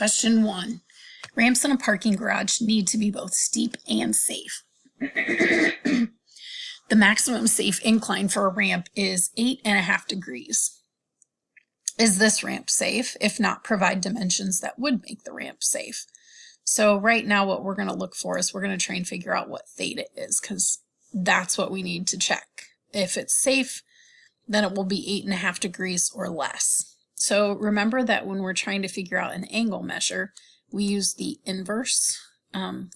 Question 1. Ramps in a parking garage need to be both steep and safe. The maximum safe incline for a ramp is 8.5 degrees. Is this ramp safe? If not, provide dimensions that would make the ramp safe. So right now what we're going to look for is we're going to try and figure out what theta is, because that's what we need to check. If it's safe, then it will be 8.5 degrees or less. So remember that when we're trying to figure out an angle measure, we use the inverse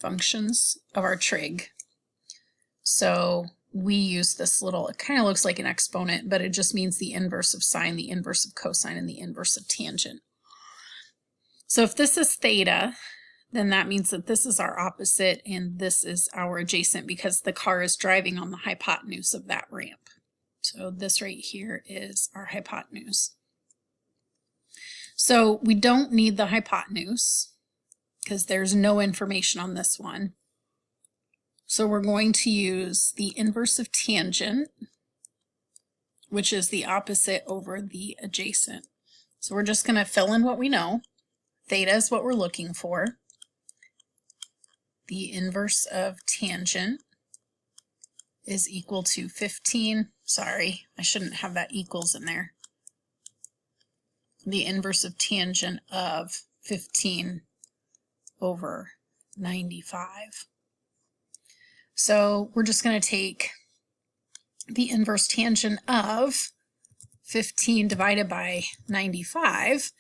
functions of our trig. So we use this little, it kind of looks like an exponent, but it just means the inverse of sine, the inverse of cosine, and the inverse of tangent. So if this is theta, then that means that this is our opposite and this is our adjacent, because the car is driving on the hypotenuse of that ramp. So this right here is our hypotenuse. So we don't need the hypotenuse because there's no information on this one. So we're going to use the inverse of tangent, which is the opposite over the adjacent. So we're just going to fill in what we know. Theta is what we're looking for. The inverse of tangent is equal to 15. Sorry, I shouldn't have that equals in there. The inverse of tangent of 15 over 95. So we're just going to take the inverse tangent of 15 divided by 95,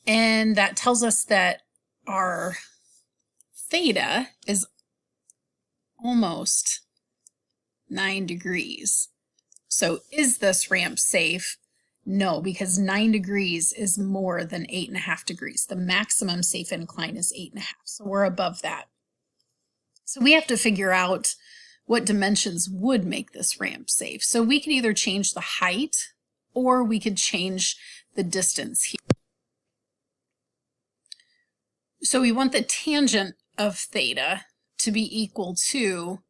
and that tells us that our theta is almost 9 degrees. So is this ramp safe? No, because 9 degrees is more than 8.5 degrees. The maximum safe incline is 8.5, so we're above that. So we have to figure out what dimensions would make this ramp safe. So we could either change the height or we could change the distance here. So we want the tangent of theta to be equal to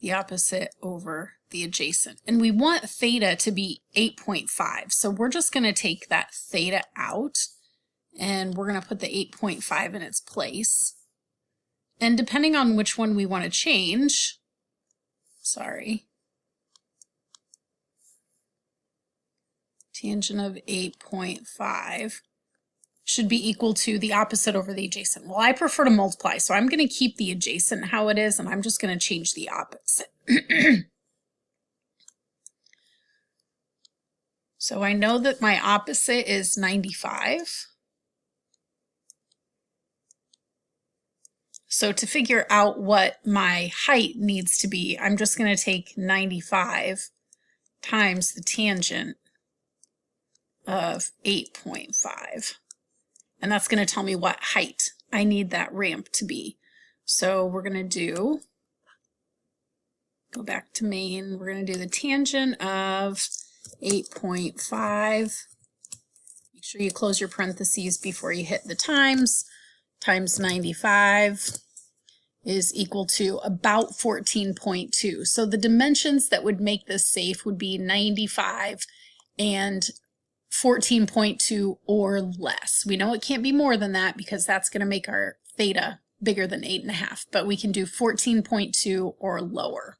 the opposite over the adjacent. And we want theta to be 8.5. So we're just going to take that theta out and we're going to put the 8.5 in its place. And depending on which one we want to change, tangent of 8.5 should be equal to the opposite over the adjacent. Well, I prefer to multiply, so I'm going to keep the adjacent how it is, and I'm just going to change the opposite. So I know that my opposite is 95. So to figure out what my height needs to be, I'm just going to take 95 times the tangent of 8.5. And that's going to tell me what height I need that ramp to be. So we're going to go back to main, we're going to do the tangent of 8.5. Make sure you close your parentheses before you hit the times 95 is equal to about 14.2. So the dimensions that would make this safe would be 95 and 14.2 or less. We know it can't be more than that because that's going to make our theta bigger than 8.5, but we can do 14.2 or lower.